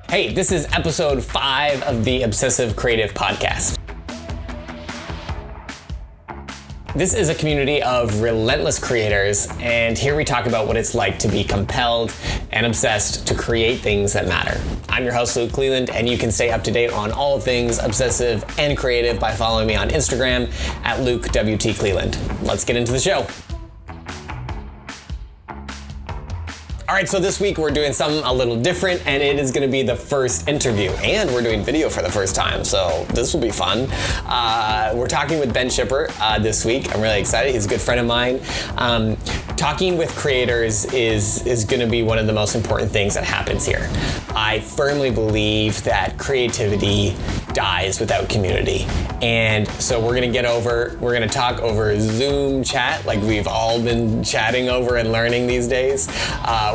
Hey, this is episode 5 of the Obsessive Creative Podcast. This is a community of relentless creators, and here we talk about what it's like to be compelled and obsessed to create things that matter. I'm your host, Luke Cleland, and you can stay up to date on all things obsessive and creative by following me on Instagram at LukeWTCleland. Let's get into the show. All right, so this week we're doing something a little different, and it is going to be the first interview, and we're doing video for the first time, so this will be fun. We're talking with Ben Schipper this week. I'm really excited. He's a good friend of mine. Talking with creators is going to be one of the most important things that happens here. I firmly believe that creativity dies without community, and so we're going to talk over Zoom chat like we've all been chatting over and learning these days.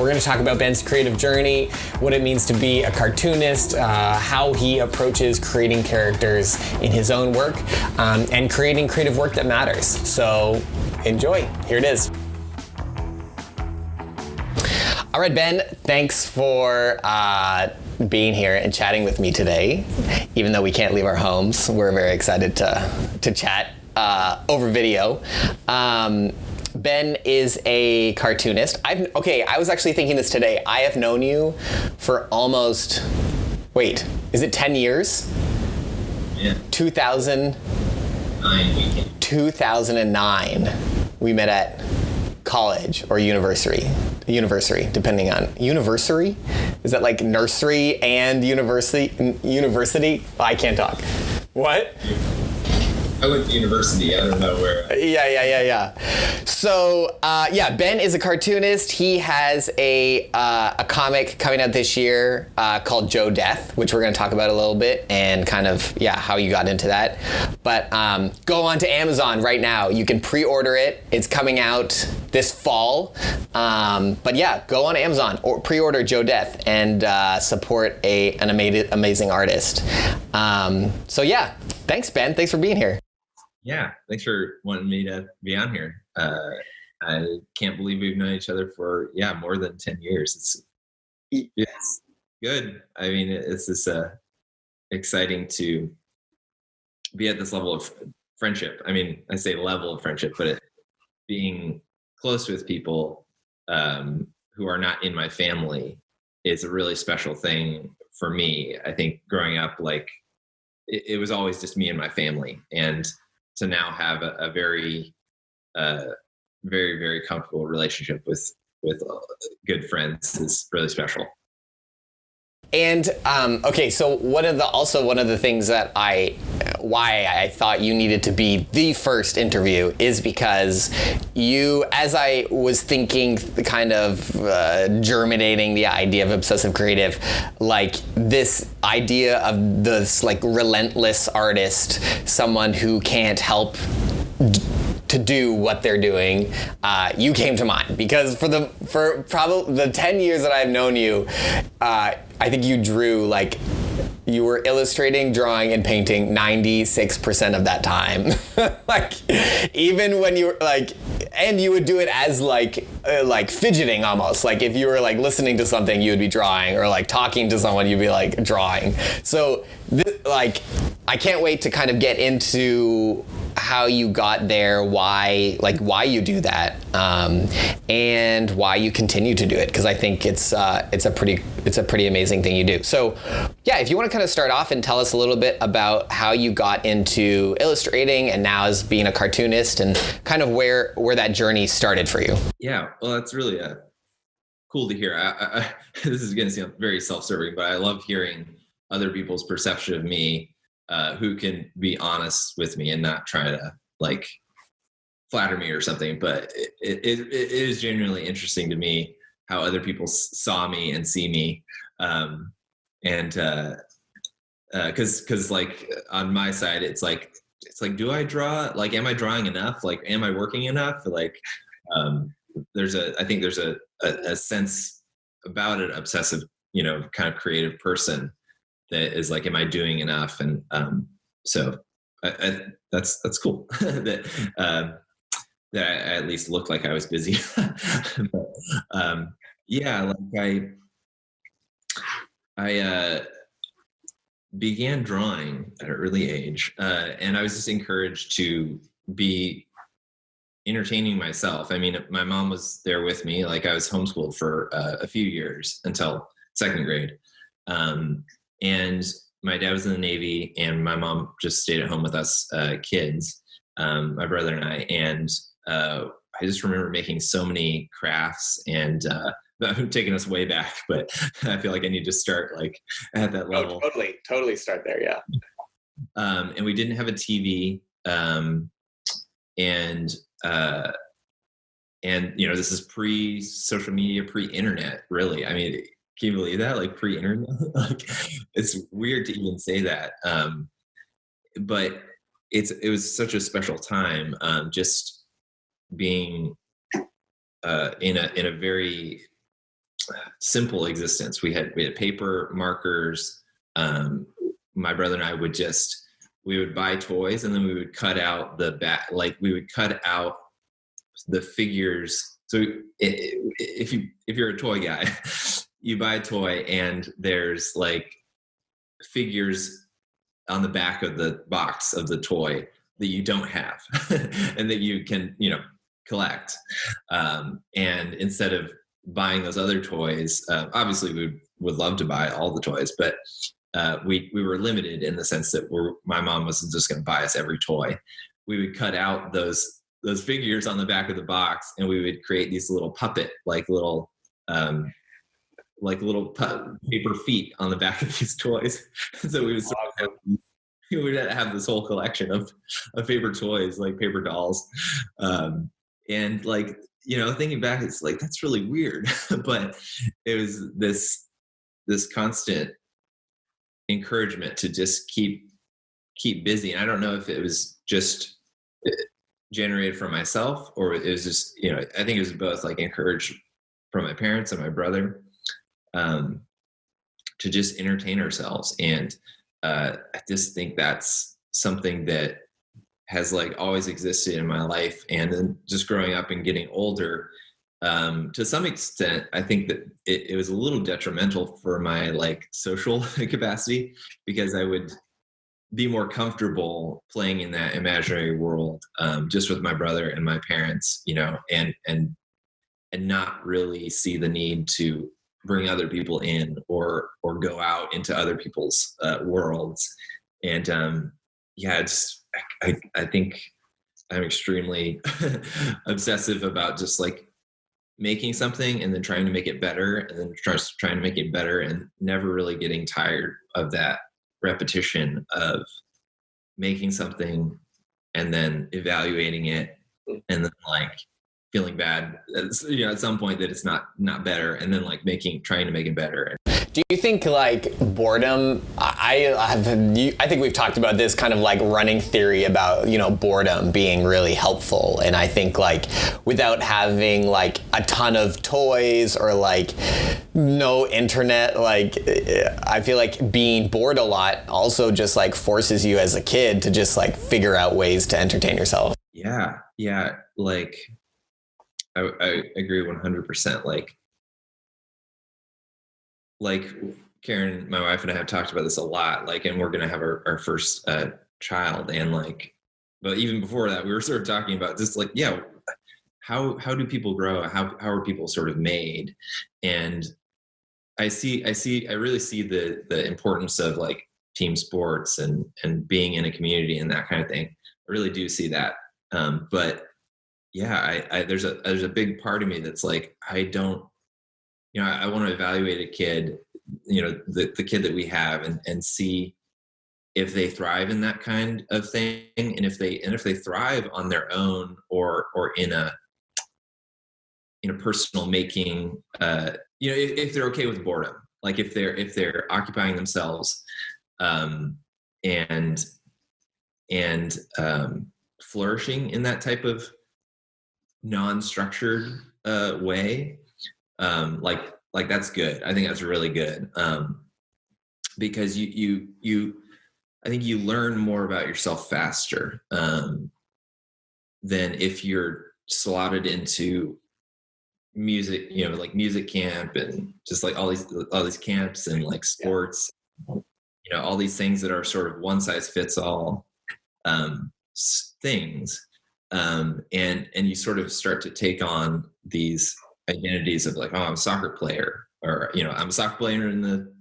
We're going to talk about Ben's creative journey, what it means to be a cartoonist, how he approaches creating characters in his own work, and creating creative work that matters. So enjoy. Here it is. All right, Ben, thanks for being here and chatting with me today. Even though we can't leave our homes, we're very excited to chat over video. Ben is a cartoonist. I was actually thinking this today. I have known you for almost, is it 10 years? Yeah. 2009. We met at college or university, depending on, university? Is that like nursery and university? Well, I can't talk. What? I went to university. I don't know where. Yeah. So, Ben is a cartoonist. He has a comic coming out this year called Joe Death, which we're going to talk about a little bit and kind of, how you got into that. But go on to Amazon right now. You can pre-order it. It's coming out this fall. Go on Amazon or pre-order Joe Death and support an amazing artist. Thanks, Ben. Thanks for being here. Yeah, thanks for wanting me to be on here. I can't believe we've known each other for, more than 10 years. It's good. I mean, it's this exciting to be at this level of friendship. I mean, I say level of friendship, but being close with people who are not in my family is a really special thing for me. I think growing up, it was always just me and my family, and to now have a very, very, very comfortable relationship with good friends is really special. And so one of the things that why I thought you needed to be the first interview is because you, as I was thinking, kind of germinating the idea of obsessive creative, this idea of this relentless artist, someone who can't help to do what they're doing, you came to mind because for probably the 10 years that I've known you, I think you drew you were illustrating, drawing, and painting 96% of that time. Even when you were and you would do it as fidgeting almost. If you were listening to something, you would be drawing, or talking to someone, you'd be and so I can't wait to kind of get into how you got there, why you do that, and why you continue to do it, because I think it's a pretty amazing thing you do. So if you want to kind of start off and tell us a little bit about how you got into illustrating and now as being a cartoonist, and kind of where that journey started for you. Yeah, well, that's really cool to hear. This is going to sound very self-serving, but I love hearing other people's perception of me, who can be honest with me and not try to flatter me or something. But it is genuinely interesting to me how other people saw me and see me. Cause on my side, it's do I draw? Am I drawing enough? Am I working enough? I think there's a sense about an obsessive, kind of creative person that is am I doing enough? And so that's cool that I at least looked like I was busy. But, I began drawing at an early age, and I was just encouraged to be entertaining myself. I mean, my mom was there with me. Like I was homeschooled for a few years until second grade. And my dad was in the Navy and my mom just stayed at home with us kids, my brother and I. And I just remember making so many crafts and I'm taking us way back, but I feel like I need to start like at that level. Oh, totally start there. Yeah. And we didn't have a TV. And this is pre-social media, pre-internet, really. I mean, can you believe that? Like pre-internet, like it's weird to even say that. But it was such a special time, just being in a very simple existence. We had paper, markers. My brother and I we would buy toys and then we would cut out the back, like we would cut out the figures. So if you're a toy guy, you buy a toy and there's like figures on the back of the box of the toy that you don't have and that you can, collect. And instead of buying those other toys, obviously we would love to buy all the toys, but we were limited in the sense that my mom wasn't just going to buy us every toy. We would cut out those figures on the back of the box, and we would create these little puppet, like little paper feet on the back of these toys. So we would have this whole collection of paper toys, like paper dolls. And like, thinking back, it's like, that's really weird, but it was this constant encouragement to just keep busy. And I don't know if it was just generated from myself or it was just, I think it was both, like encouraged from my parents and my brother, to just entertain ourselves. And I just think that's something that has like always existed in my life. And then just growing up and getting older, to some extent, I think that it was a little detrimental for my like social capacity, because I would be more comfortable playing in that imaginary world, just with my brother and my parents, and not really see the need to bring other people in or go out into other people's worlds. And I think I'm extremely obsessive about just like making something and then trying to make it better and then trying to make it better and never really getting tired of that repetition of making something and then evaluating it and then like feeling bad, at some point that it's not better, and then like trying to make it better. Do you think like boredom, I think we've talked about this kind of like running theory about, boredom being really helpful. And I think like without having like a ton of toys or like no internet, like I feel like being bored a lot also just like forces you as a kid to just like figure out ways to entertain yourself. Yeah. Like I agree 100%. Like Karen, my wife, and I have talked about this a lot, like, and we're going to have our first child. And like, but even before that, we were sort of talking about just like, how do people grow? How are people sort of made? And I really see the importance of like team sports and being in a community and that kind of thing. I really do see that. But yeah, there's a big part of me that's like, I don't, I want to evaluate a kid, the kid that we have and see if they thrive in that kind of thing. And if they thrive on their own or in a personal making, if they're okay with boredom, like if they're occupying themselves, and flourishing in that type of non-structured way, like that's good. I think that's really good, because I think you learn more about yourself faster than if you're slotted into music, like music camp and just like all these camps and like sports, all these things that are sort of one size fits all things. And you sort of start to take on these identities of like, oh, I'm a soccer player, or, I'm a soccer player in the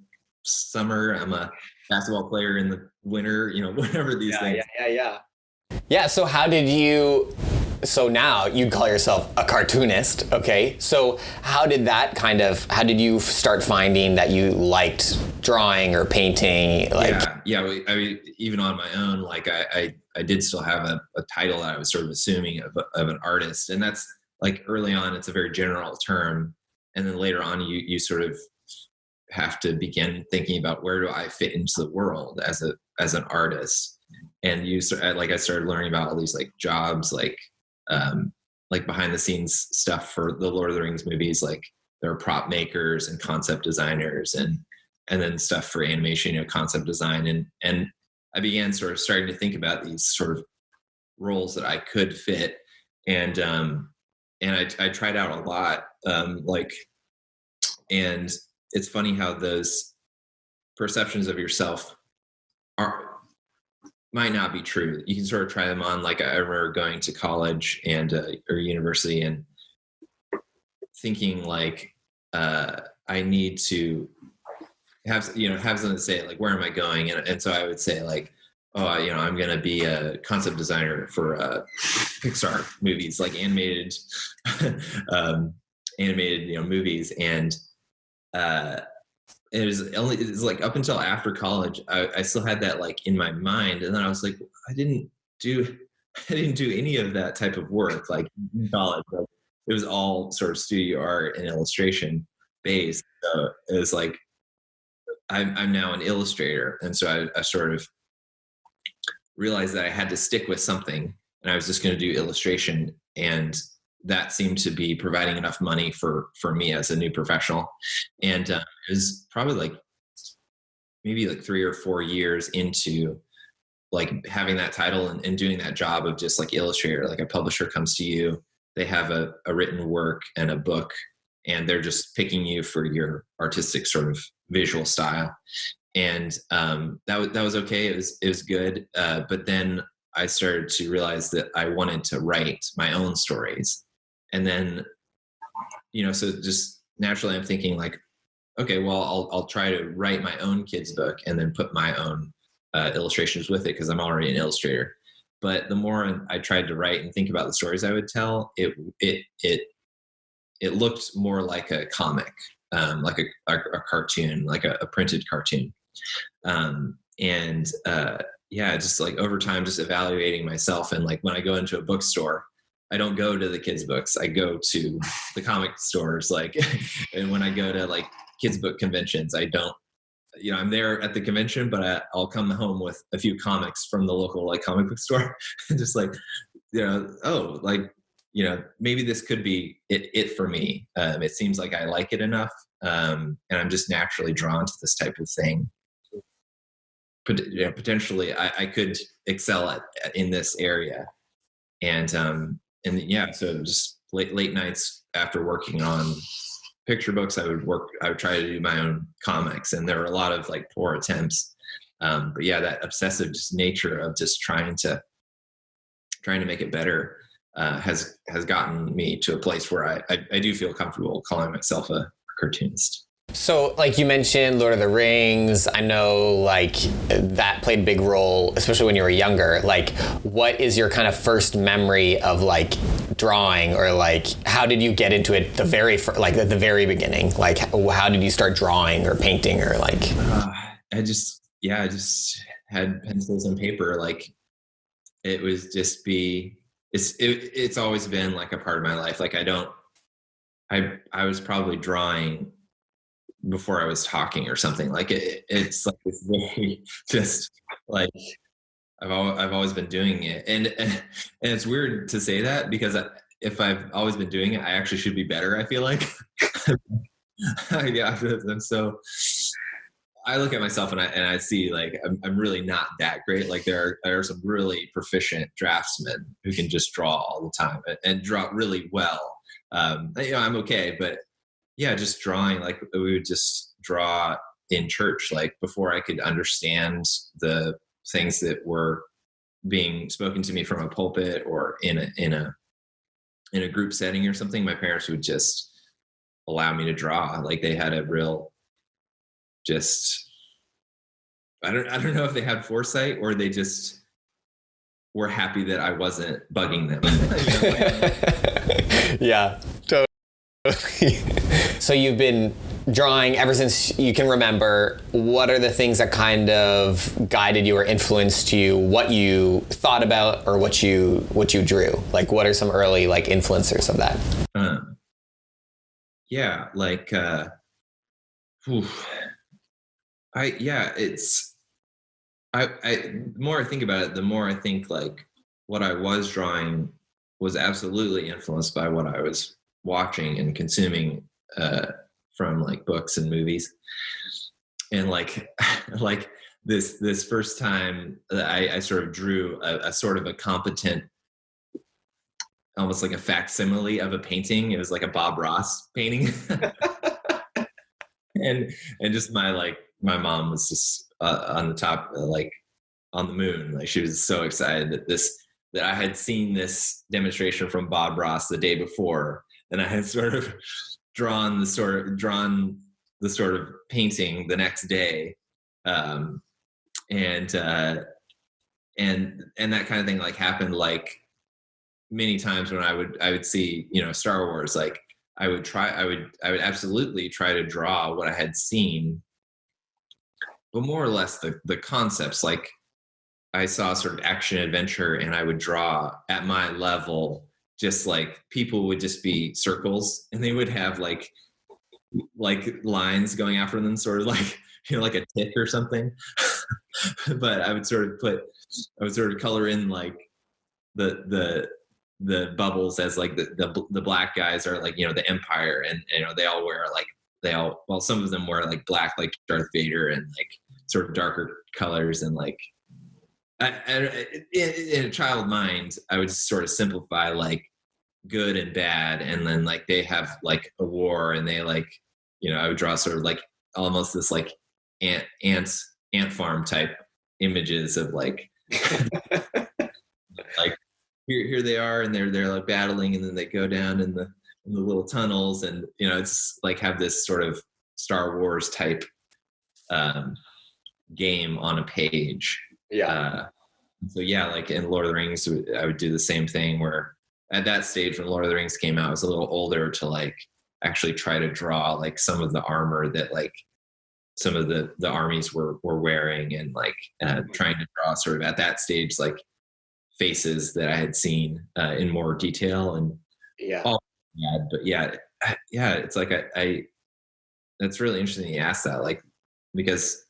summer, I'm a basketball player in the winter, whatever these things. Yeah. So so now you call yourself a cartoonist. Okay. So how did you start finding that you liked drawing or painting? Yeah. I mean, even on my own, like I did still have a title that I was sort of assuming of an artist. And that's like early on, it's a very general term. And then later on, you sort of have to begin thinking about where do I fit into the world as an artist. And I started learning about all these like jobs, like behind the scenes stuff for the Lord of the Rings movies. Like there are prop makers and concept designers and then stuff for animation, concept design. And I began sort of starting to think about these sort of roles that I could fit. And I tried out a lot. And it's funny how those perceptions of yourself might not be true. You can sort of try them on. Like I remember going to college or university and thinking like, I need to have something to say, like, where am I going? And so I would say like, oh, I'm going to be a concept designer for Pixar movies, like animated movies. And it was like up until after college, I still had that like in my mind. And then I was like, I didn't do any of that type of work. Like in college, like, it was all sort of studio art and illustration based. So it was like, I'm now an illustrator. And so I sort of realized that I had to stick with something, and I was just going to do illustration. And that seemed to be providing enough money for me as a new professional. And it was probably like maybe like 3 or 4 years into like having that title and doing that job of just like illustrator. Like a publisher comes to you, they have a written work and a book, and they're just picking you for your artistic sort of visual style. And that was okay. It was good. But then I started to realize that I wanted to write my own stories. And then, so just naturally I'm thinking like, okay, well, I'll try to write my own kid's book and then put my own illustrations with it, because I'm already an illustrator. But the more I tried to write and think about the stories I would tell, it looked more like a comic, like a cartoon, like a printed cartoon. Just like over time, just evaluating myself. And like when I go into a bookstore, I don't go to the kids' books. I go to the comic stores. Like, and when I go to like kids' book conventions, I don't, I'm there at the convention, but I'll come home with a few comics from the local like comic book store, and just like, maybe this could be it for me. It seems like I like it enough, and I'm just naturally drawn to this type of thing. Potentially, I could excel in this area, so just late nights after working on picture books, I would try to do my own comics, and there were a lot of like poor attempts. But that obsessive just nature of just trying to make it better has gotten me to a place where I do feel comfortable calling myself a cartoonist. So, like you mentioned, Lord of the Rings, I know like that played a big role, especially when you were younger. Like, what is your kind of first memory of like drawing, or like how did you get into it at the very beginning? Like, how did you start drawing or painting, or like? I just had pencils and paper. Like, it was just it's always been like a part of my life. Like, I was probably drawing before I was talking or something. Like it's like it's very just like I've always been doing it, and it's weird to say that, because if I've always been doing it, I actually should be better. I feel like and so I look at myself and I see like I'm really not that great. Like there are some really proficient draftsmen who can just draw all the time and draw really well. I'm okay, but yeah, just drawing, like we would just draw in church, like before I could understand the things that were being spoken to me from a pulpit or in a group setting or something. My parents would just allow me to draw. Like they had a real, just, I don't know if they had foresight or they just were happy that I wasn't bugging them. Yeah, totally. So you've been drawing ever since you can remember. What are the things that kind of guided you or influenced you, what you thought about or what you drew? Like what are some early like influencers of that? Yeah, like it's the more I think about it, the more I think like what I was drawing was absolutely influenced by what I was watching and consuming from like books and movies. And like like this first time that I sort of drew a sort of a competent, almost like a facsimile of a painting. It was like a Bob Ross painting. and just my mom was just on the top, like on the moon. Like she was so excited that I had seen this demonstration from Bob Ross the day before, and I had sort of drawn the sort of painting the next day, and that kind of thing like happened like many times when I would see, Star Wars. Like I would absolutely try to draw what I had seen, but more or less the concepts. Like I saw sort of action adventure and I would draw at my level, just like people would just be circles and they would have like lines going after them, sort of like, like a tick or something. But I would sort of color in like the bubbles as like the black guys are like, the Empire, and they all wear like some of them wear like black, like Darth Vader, and like sort of darker colors. And like in a child mind, I would sort of simplify like good and bad, and then like they have like a war, and they like, I would draw sort of like almost this like ant farm type images of like like here they are, and they're like battling, and then they go down in the little tunnels, and it's like have this sort of Star Wars type game on a page. So yeah, like in Lord of the Rings, I would do the same thing, where at that stage when Lord of the Rings came out, I was a little older to like actually try to draw like some of the armor that like some of the armies were wearing, and like trying to draw sort of at that stage like faces that I had seen in more detail. And but yeah, it's like I that's really interesting you asked that, like, because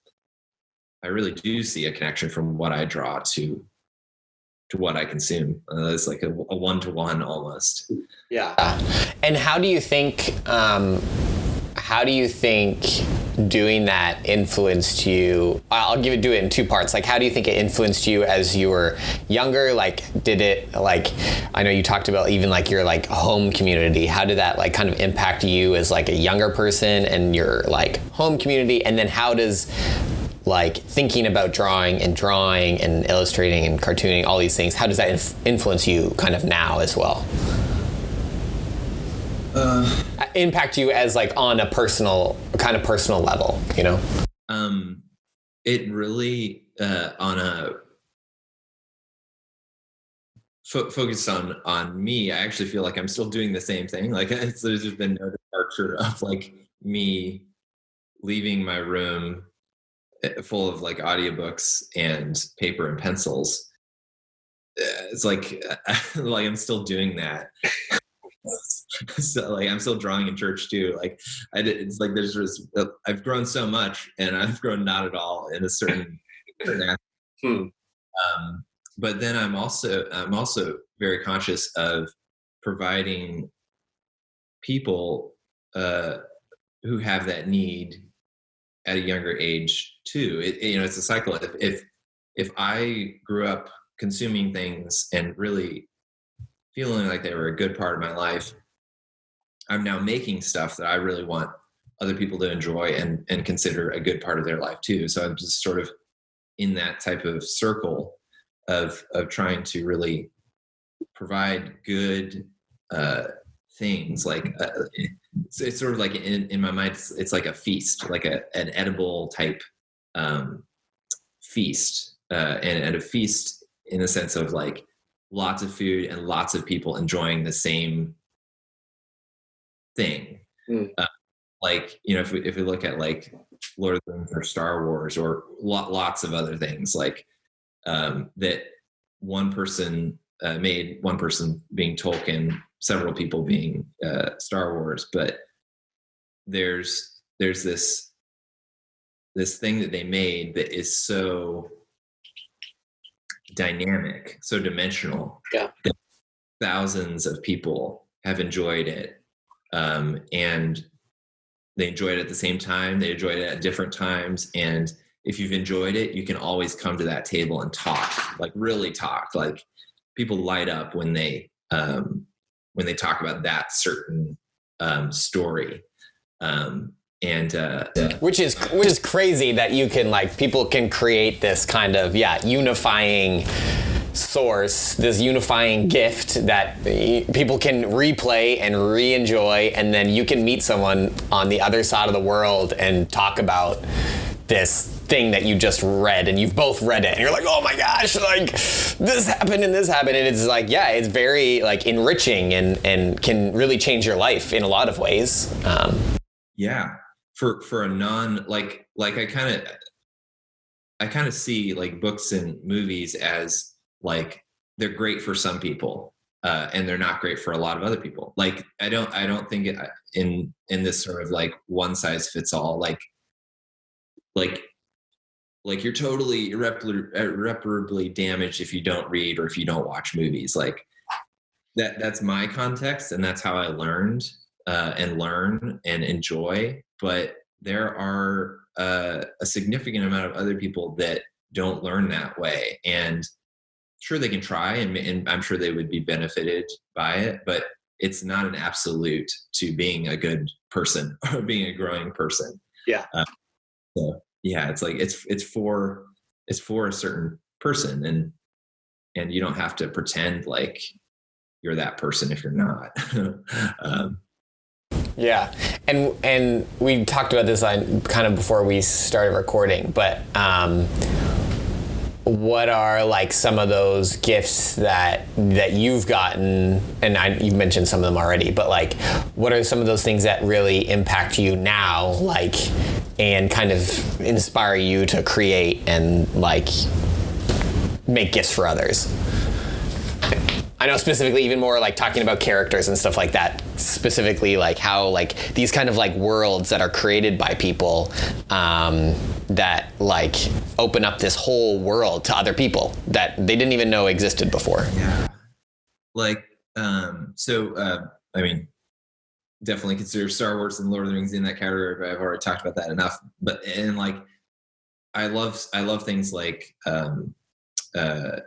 I really do see a connection from what I draw to what I consume. It's like a one-to-one almost. Yeah. And how do you think doing that influenced you? I'll do it in two parts. Like, how do you think it influenced you as you were younger? Like, did it, like, I know you talked about even like your like home community. How did that like kind of impact you as like a younger person and your like home community? And then how does like thinking about drawing and illustrating and cartooning, all these things, how does that influence you kind of now as well? Impact you as like on a personal level, It really on a focused on me. I actually feel like I'm still doing the same thing. Like there's just been no departure of like me leaving my room full of like audiobooks and paper and pencils. It's like like I'm still doing that. So like I'm still drawing in church too. Like it's like I've grown so much, and I've grown not at all in a certain aspect. But then I'm also very conscious of providing people who have that need at a younger age too. It's a cycle. If I grew up consuming things and really feeling like they were a good part of my life, I'm now making stuff that I really want other people to enjoy and consider a good part of their life too. So I'm just sort of in that type of circle of trying to really provide good things. Like it's sort of like in my mind, it's like a feast, like an edible type feast, and a feast in the sense of like lots of food and lots of people enjoying the same thing. Like, you know, if we look at like Lord of the Rings or Star Wars or lots of other things, like that one person made, one person being Tolkien, several people being Star Wars, but there's this thing that they made that is so dynamic, so dimensional, that thousands of people have enjoyed it, and they enjoy it at the same time. They enjoyed it at different times. And if you've enjoyed it, you can always come to that table and talk, like really talk. Like people light up when they talk about that certain story. Which is crazy that you can, like, people can create this kind of unifying source, this unifying gift that people can replay and re-enjoy, and then you can meet someone on the other side of the world and talk about this thing that you just read, and you've both read it, and you're like, oh my gosh, like this happened and it's like, it's very like enriching and can really change your life in a lot of ways. For a non, like I kind of see like books and movies as like they're great for some people, and they're not great for a lot of other people. Like I don't think in this sort of like one size fits all, like you're totally irreparably damaged if you don't read or if you don't watch movies. Like that's my context, and that's how I learned and learn and enjoy. But there are a significant amount of other people that don't learn that way, and sure they can try, and I'm sure they would be benefited by it, but it's not an absolute to being a good person or being a growing person. So it's like it's for a certain person, and you don't have to pretend like you're that person if you're not. And we talked about this kind of before we started recording, but what are like some of those gifts that you've gotten, and you've mentioned some of them already, but like what are some of those things that really impact you now, like, and kind of inspire you to create and like make gifts for others? I know specifically even more like talking about characters and stuff like that, specifically like how like these kind of like worlds that are created by people that like open up this whole world to other people that they didn't even know existed before. Like I mean, definitely consider Star Wars and Lord of the Rings in that category, but I've already talked about that enough. But and like I love things like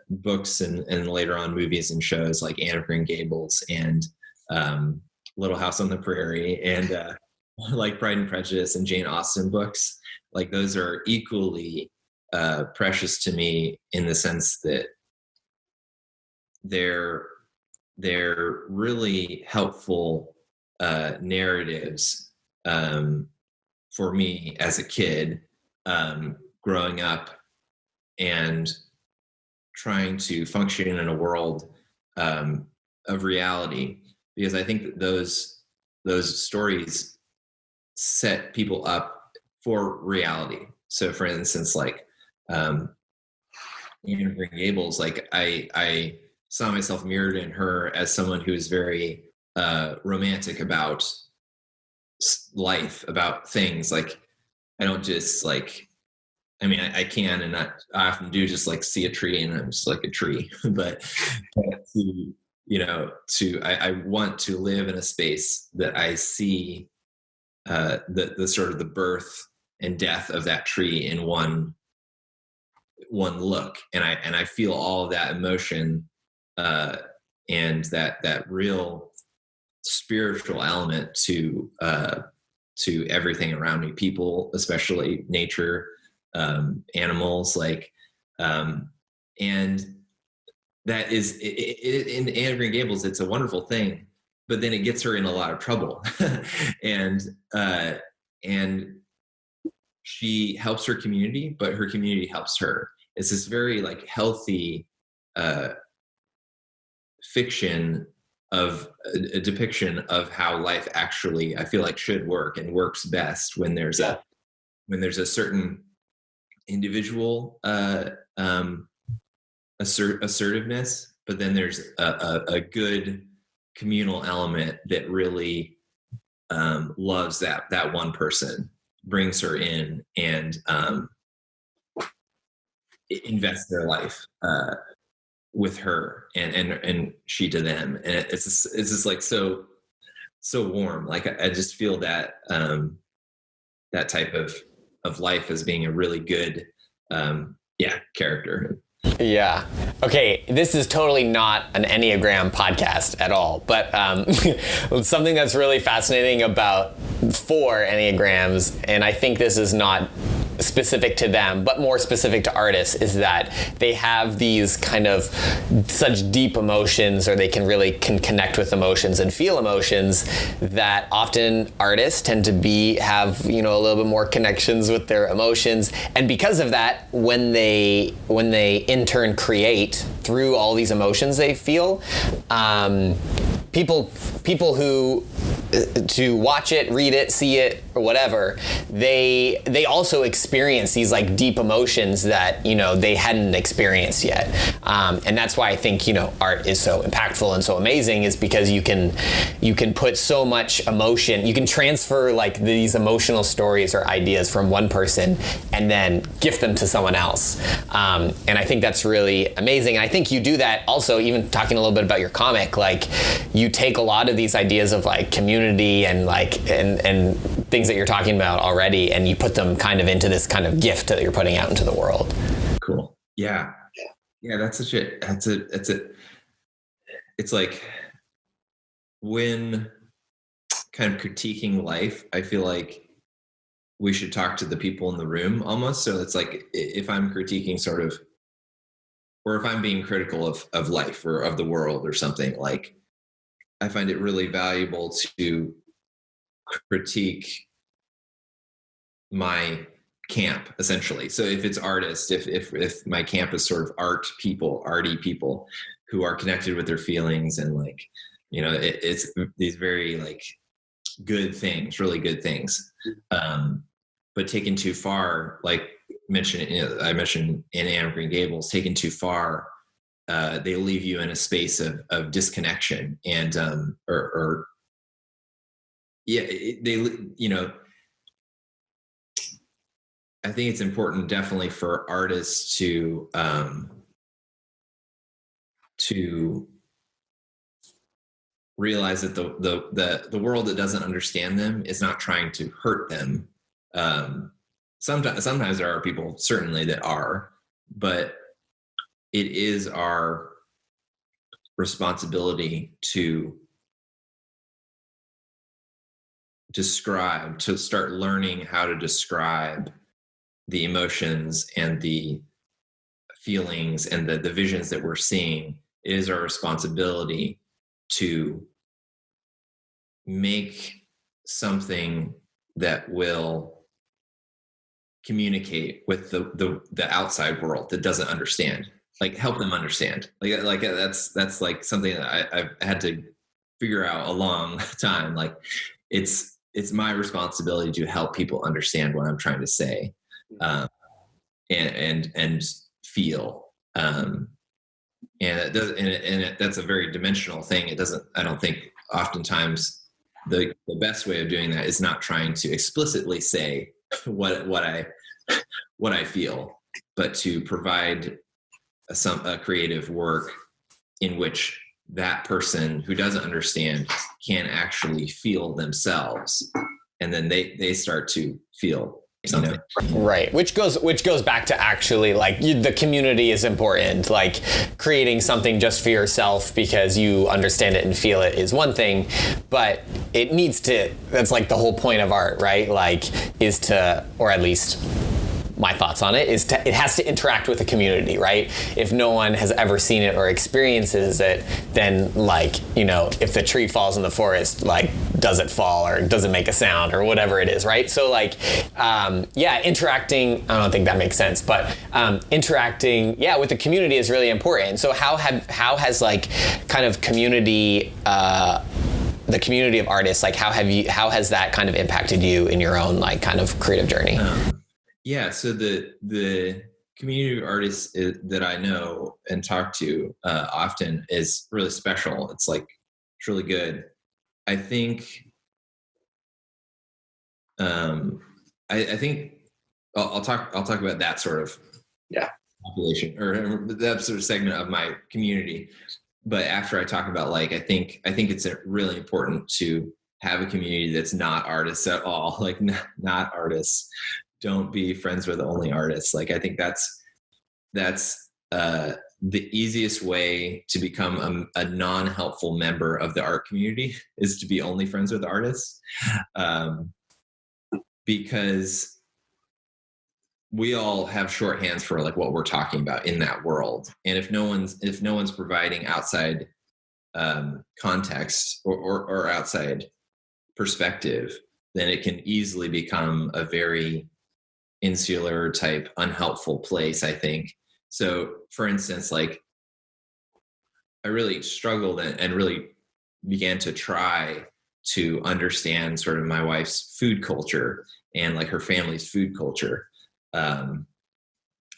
books and later on movies and shows like Anne of Green Gables and Little House on the Prairie, and like Pride and Prejudice and Jane Austen books. Like those are equally precious to me in the sense that they're really helpful narratives for me as a kid growing up and trying to function in a world of reality, because I think that those stories set people up for reality. So for instance, like Anne of Green Gables, like I saw myself mirrored in her as someone who is very romantic about life, about things. Like I don't just like, I mean, I can, and I often do just like see a tree and I'm just like a tree, but I want to live in a space that I see the sort of the birth and death of that tree in one look. And I feel all of that emotion and that real spiritual element to everything around me, people, especially nature, animals, like, and that is in Anne of Green Gables. It's a wonderful thing, but then it gets her in a lot of trouble, and she helps her community, but her community helps her. It's this very like healthy fiction of a depiction of how life actually, I feel like, should work and works best when there's a certain individual assertiveness, but then there's a good communal element that really loves that one person, brings her in, and invests their life with her and she to them, and it's just like so warm. Like I just feel that that type of life as being a really good character. Yeah. Okay. This is totally not an Enneagram podcast at all, but something that's really fascinating about 4 Enneagrams, and I think this is not specific to them, but more specific to artists, is that they have these kind of such deep emotions, or they can connect with emotions and feel emotions, that often artists tend to have a little bit more connections with their emotions. And because of that, when they in turn create through all these emotions they feel, people who to watch it, read it, see it, or whatever, they also experience these like deep emotions that they hadn't experienced yet, and that's why I think art is so impactful and so amazing, is because you can put so much emotion, you can transfer like these emotional stories or ideas from one person and then gift them to someone else, and I think that's really amazing. And I think you do that also, even talking a little bit about your comic, like you take a lot of these ideas of like community and like and things that you're talking about already, and you put them kind of into this kind of gift that you're putting out into the world. Cool. Yeah. It's like, when kind of critiquing life, I feel like we should talk to the people in the room almost. So it's like, if I'm critiquing sort of, or if I'm being critical of life or of the world or something, like, I find it really valuable to critique my camp, essentially. So if it's artists, if my camp is sort of arty people who are connected with their feelings, and like, it's these very like good things, really good things, but taken too far, like I mentioned in Anne of Green Gables, taken too far, they leave you in a space of disconnection, and I think it's important, definitely, for artists to realize that the world that doesn't understand them is not trying to hurt them. Sometimes there are people, certainly, that are, but it is our responsibility to start learning how to describe the emotions and the feelings and the visions that we're seeing. It is our responsibility to make something that will communicate with the outside world that doesn't understand, like help them understand. Like that's like something that I've had to figure out a long time. Like it's my responsibility to help people understand what I'm trying to say, and feel. And that's a very dimensional thing. I don't think oftentimes the best way of doing that is not trying to explicitly say what I feel, but to provide a creative work in which that person who doesn't understand can actually feel themselves, and then they start to feel something. Right. Which goes back to actually like the community is important. Like creating something just for yourself because you understand it and feel it is one thing, but it needs to, that's like the whole point of art, right? Like is to, or at least my thoughts on it is it has to interact with the community, right? If no one has ever seen it or experiences it, then like, you know, if the tree falls in the forest, like does it fall or does it make a sound or whatever it is, right? So like, interacting, I don't think that makes sense, but interacting, with the community is really important. So how has like kind of community, the community of artists, like how has that kind of impacted you in your own like kind of creative journey? So the community of artists that I know and talk to often is really special. It's really good. I think, I think I'll talk about that sort of population or that sort of segment of my community. But after I talk about I think it's really important to have a community that's not artists at all, like not artists. Don't be friends with only artists. Like I think that's the easiest way to become a non-helpful member of the art community is to be only friends with artists, because we all have shorthands for like what we're talking about in that world. And if no one's providing outside context or outside perspective, then it can easily become a very insular type unhelpful place, I think. So for instance, like I really struggled and really began to try to understand sort of my wife's food culture and like her family's food culture. And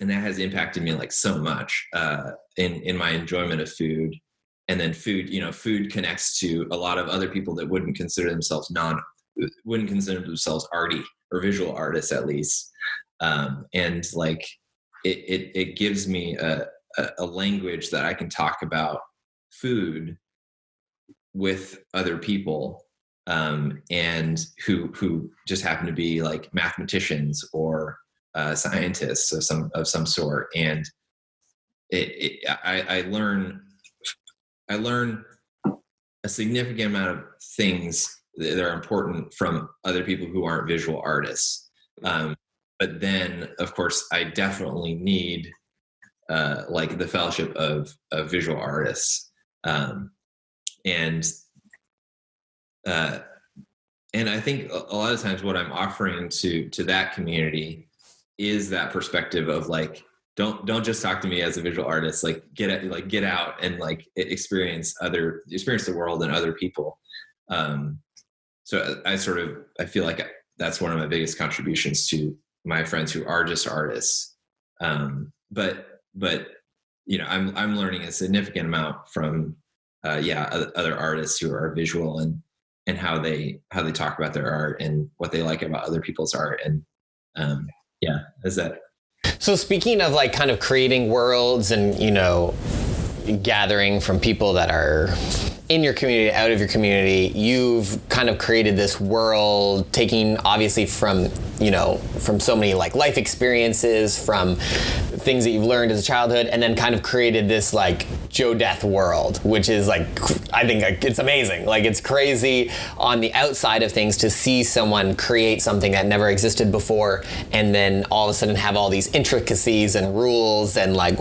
that has impacted me like so much in my enjoyment of food. And then food connects to a lot of other people that wouldn't consider themselves arty or visual artists, at least. And like it gives me a language that I can talk about food with other people, and who just happen to be like mathematicians or scientists of some sort. And I learn a significant amount of things that are important from other people who aren't visual artists. But then, of course, I definitely need like the fellowship of visual artists, and I think a lot of times what I'm offering to that community is that perspective of like, don't just talk to me as a visual artist. Like get out and like experience the world and other people. So I feel like that's one of my biggest contributions to my friends who are just artists. But I'm learning a significant amount from other artists who are visual and how they talk about their art and what they like about other people's art. And is that. So speaking of like kind of creating worlds and, gathering from people that are in your community, out of your community, you've kind of created this world, taking obviously from so many like life experiences, from things that you've learned as a childhood, and then kind of created this like Joe Death world, which is like, I think it's amazing. Like it's crazy on the outside of things to see someone create something that never existed before, and then all of a sudden have all these intricacies and rules and like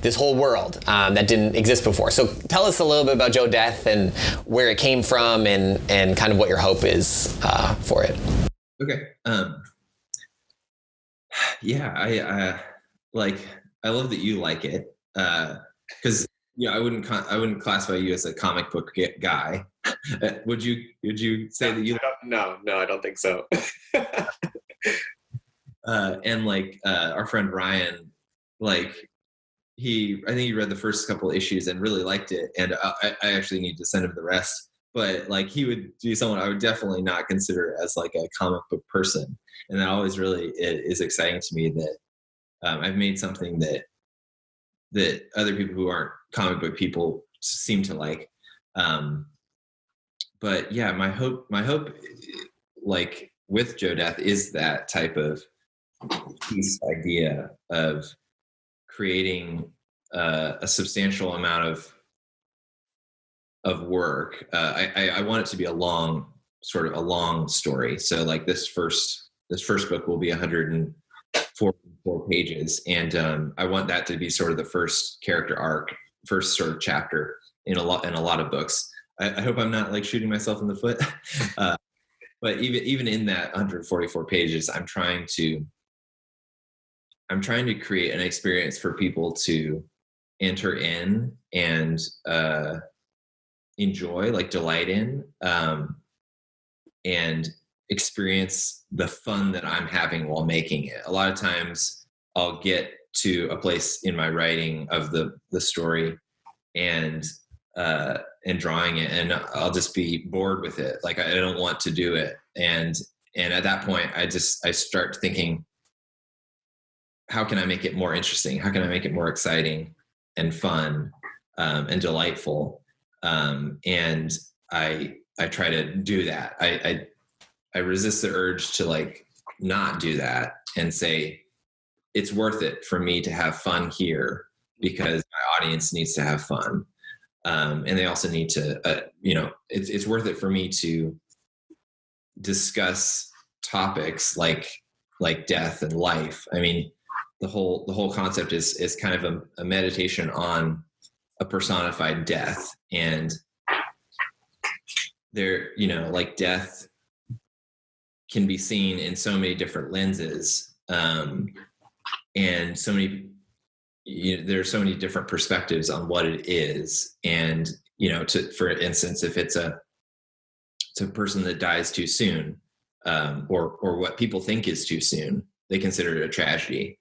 this whole world that didn't exist before. So tell us a little bit about Joe Death and where it came from and kind of what your hope is for it. Okay. I love that you like it, because I wouldn't classify you as a comic book guy. Would you say that you? No, I don't think so. And like our friend Ryan, like I think he read the first couple of issues and really liked it, and I actually need to send him the rest. But like he would be someone I would definitely not consider as like a comic book person, and that always really is exciting to me that I've made something that other people who aren't comic book people seem to like. But yeah, my hope like with Joe Death is that type of piece idea of creating a substantial amount of work. I want it to be a long story. So like this first book will be 144 pages, and I want that to be sort of the first character arc, first sort of chapter in a lot of books. I hope I'm not like shooting myself in the foot, but even in that 144 pages, I'm trying to create an experience for people to enter in and enjoy, like delight in, and experience the fun that I'm having while making it. A lot of times I'll get to a place in my writing of the story and drawing it, and I'll just be bored with it. Like I don't want to do it. And at that point I start thinking, how can I make it more interesting? How can I make it more exciting and fun, and delightful? And I try to do that. I resist the urge to like not do that and say, it's worth it for me to have fun here because my audience needs to have fun. And they also need to, it's worth it for me to discuss topics like death and life. I mean, the whole concept is kind of a meditation on a personified death, and there, like death can be seen in so many different lenses, and so many, there are so many different perspectives on what it is. And for instance, if it's a person that dies too soon, or what people think is too soon, they consider it a tragedy,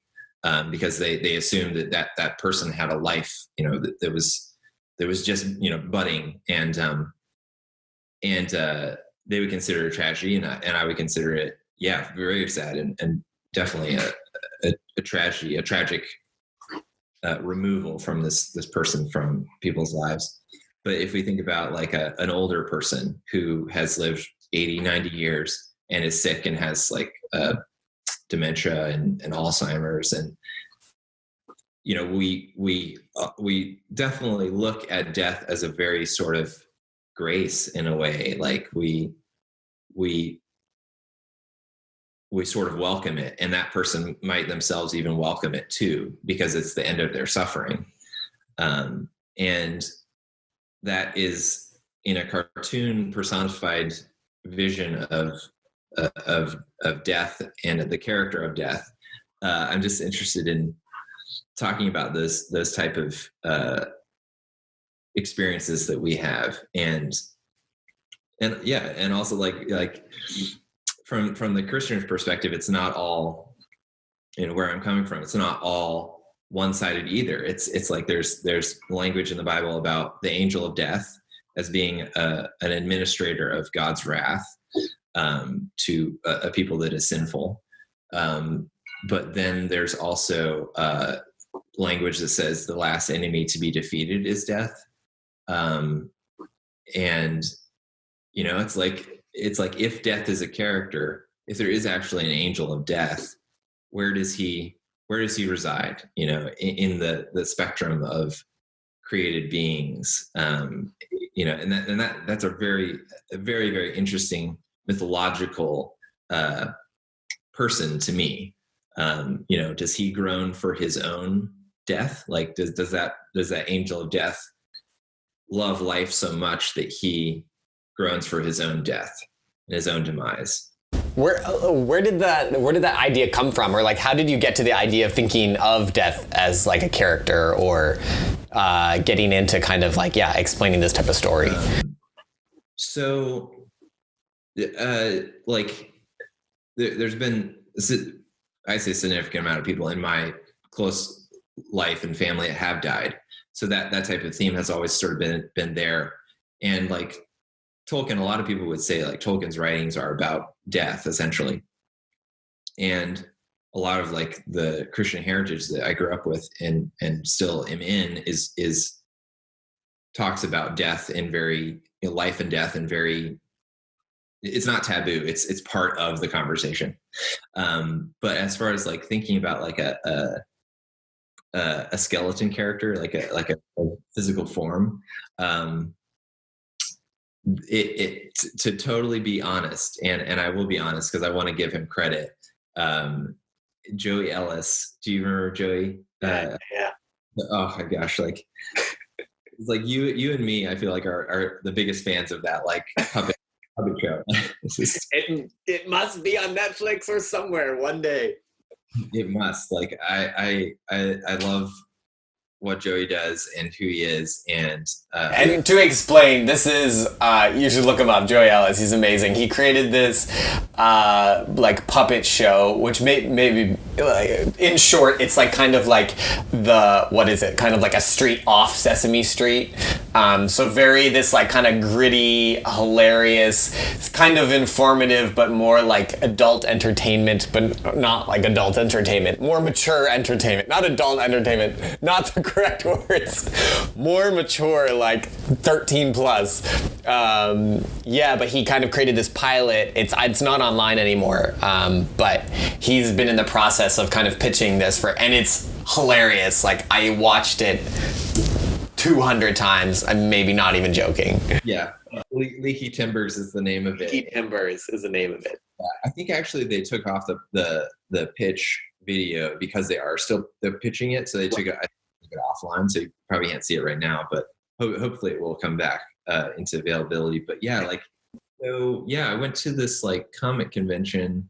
because they assume that person had a life, that was just budding, and they would consider it a tragedy, and I would consider it, very sad, and definitely a tragedy, a tragic removal from this person from people's lives. But if we think about like an older person who has lived 80, 90 years and is sick and has like dementia and Alzheimer's, and we definitely look at death as a very sort of grace in a way. Like we sort of welcome it, and that person might themselves even welcome it too, because it's the end of their suffering. And that is, in a cartoon personified vision of death and the character of death. I'm just interested in talking about those type of experiences that we have, and also like from the Christian perspective, it's not all, where I'm coming from, it's not all one-sided either. It's like there's language in the Bible about the angel of death as being an administrator of God's wrath to a people that is sinful. But then there's also language that says the last enemy to be defeated is death. And it's like if death is a character, if there is actually an angel of death, where does he reside? In the spectrum of created beings. And that's a very, very interesting mythological person to me. Does he groan for his own death? Like does that angel of death love life so much that he groans for his own death and his own demise? Where did that idea come from? Or like, how did you get to the idea of thinking of death as like a character, or getting into kind of like, explaining this type of story? There's been, I say, a significant amount of people in my close life and family that have died. So that type of theme has always sort of been there. And like Tolkien, a lot of people would say like Tolkien's writings are about death essentially. And a lot of like the Christian heritage that I grew up with and still am in is talks about death in very, life and death in very it's not taboo. It's part of the conversation. But as far as like thinking about like a skeleton character, like a physical form, to totally be honest, and I will be honest because I want to give him credit. Joey Ellis, do you remember Joey? Yeah. Oh my gosh, like it's like you and me, I feel like are the biggest fans of that like puppet show. It must be on Netflix or somewhere one day. It must. Like I love what Joey does and who he is, and to explain, this is you should look him up, Joey Ellis. He's amazing. He created this like puppet show, which maybe in short, it's like kind of like kind of like a street off Sesame Street. So very this like kind of gritty, hilarious, it's kind of informative, but more like adult entertainment, but not like adult entertainment, more mature entertainment, not adult entertainment, not the correct words, more mature, like 13 plus. But he kind of created this pilot. It's not online anymore, but he's been in the process of kind of pitching this and it's hilarious. Like I watched it 200 times. I'm maybe not even joking. Yeah. Leaky Timbers is the name of it. Leaky Timbers is the name of it. I think actually they took off the pitch video because they're pitching it. So they took it offline. So you probably can't see it right now, but hopefully it will come back into availability. But yeah, I went to this like comic convention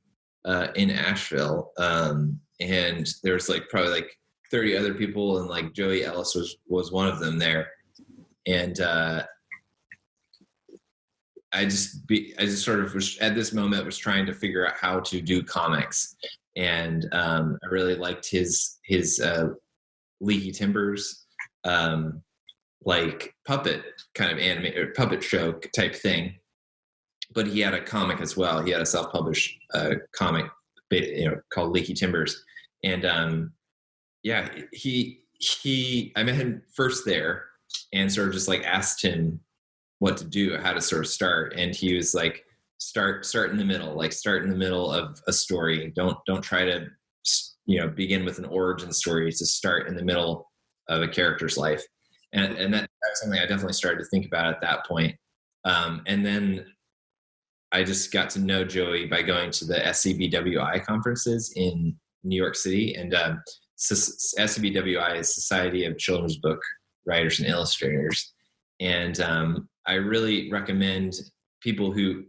in Asheville, and there's like probably like 30 other people, and like Joey Ellis was one of them there. And I just sort of was at this moment was trying to figure out how to do comics, and I really liked his Leaky Timbers like puppet kind of anime or puppet show type thing. But he had a comic as well. He had a self-published comic, called Leaky Timbers, and I met him first there and sort of just like asked him what to do, how to sort of start, and he was like, start in the middle, like start in the middle of a story. Don't try to begin with an origin story. To start in the middle of a character's life, and that's something I definitely started to think about at that point. And then I just got to know Joey by going to the SCBWI conferences in New York City, and SCBWI is Society of Children's Book Writers and Illustrators, and I really recommend people who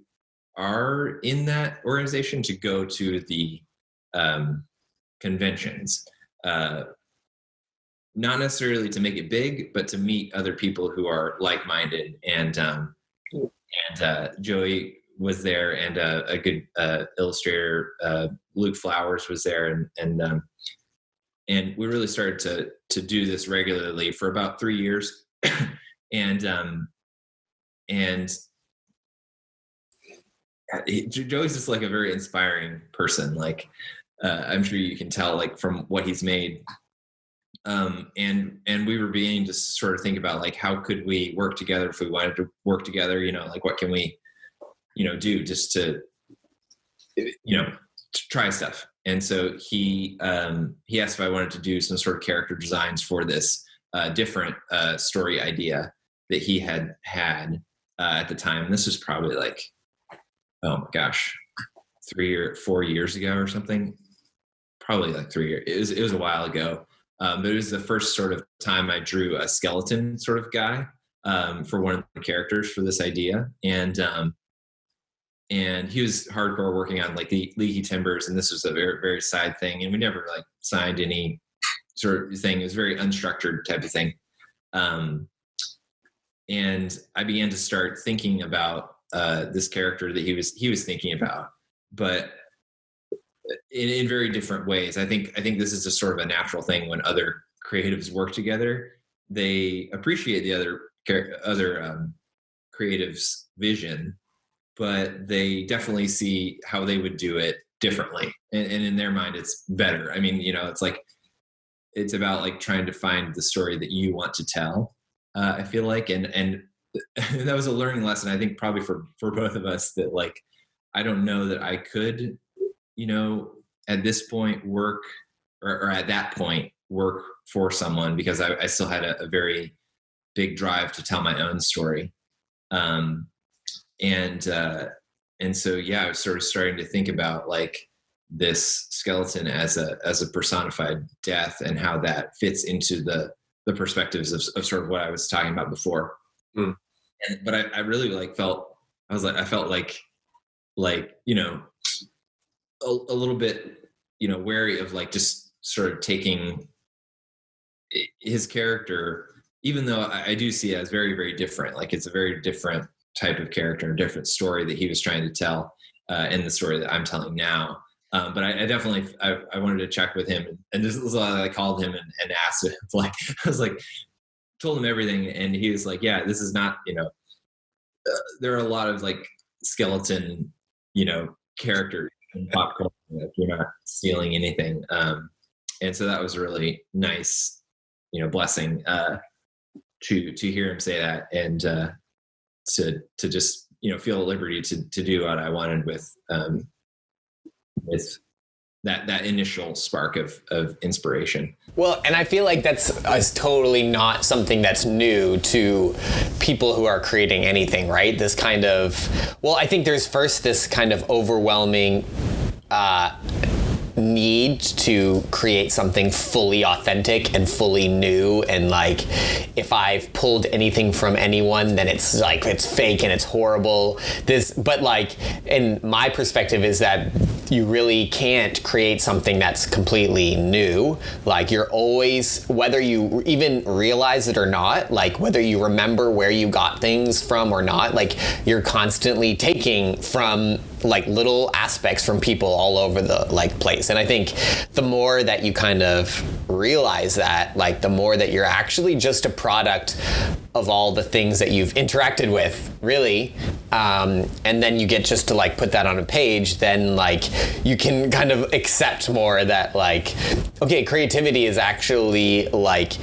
are in that organization to go to the conventions, not necessarily to make it big, but to meet other people who are like-minded. And Joey was there, and a good illustrator, Luke Flowers, was there, and we really started to do this regularly for about 3 years, and Joey's just like a very inspiring person. Like I'm sure you can tell, like from what he's made. And we were beginning to sort of think about like how could we work together if we wanted to work together. Like what can we do just to try stuff. And so he asked if I wanted to do some sort of character designs for this different story idea that he had at the time. And this was probably like, oh my gosh, 3 or 4 years ago or something. Probably like 3 years. It was a while ago. But it was the first sort of time I drew a skeleton sort of guy for one of the characters for this idea. And he was hardcore working on like the Leaky Timbers, and this was a very, very side thing. And we never like signed any sort of thing. It was very unstructured type of thing. And I began to start thinking about this character that he was thinking about, but in very different ways. I think this is just sort of a natural thing when other creatives work together. They appreciate the other creatives' vision, but they definitely see how they would do it differently. And in their mind, it's better. I mean, it's like, it's about like trying to find the story that you want to tell. I feel like, and that was a learning lesson, I think, probably for both of us, that like, I don't know that I could, at this point work or at that point work for someone, because I still had a very big drive to tell my own story. Um, and so, yeah, I was sort of starting to think about like this skeleton as a personified death, and how that fits into the perspectives of sort of what I was talking about before. But I really like I felt like a little bit wary of like just sort of taking his character, even though I do see it as very, very different. Like it's a very different type of character, a different story that he was trying to tell in the story that I'm telling now. But I definitely I wanted to check with him, and this was I called him and asked him, like, I was like, told him everything, and he was like, yeah, this is not, there are a lot of like skeleton, characters in pop culture if you're not stealing anything. And so that was a really nice, blessing to hear him say that, and to just feel at liberty to do what I wanted with that initial spark of inspiration. Well, and I feel like that's totally not something that's new to people who are creating anything, right? This kind of, well, I think there's first this kind of overwhelming need to create something fully authentic and fully new, and like if I've pulled anything from anyone, then it's like it's fake and it's horrible. But like in my perspective is that you really can't create something that's completely new. Like you're always, whether you even realize it or not, like whether you remember where you got things from or not, like you're constantly taking from like little aspects from people all over the like place. And I think the more that you kind of realize that, like the more that you're actually just a product of all the things that you've interacted with, really, and then you get just to like put that on a page, then like you can kind of accept more that like, okay, creativity is actually like,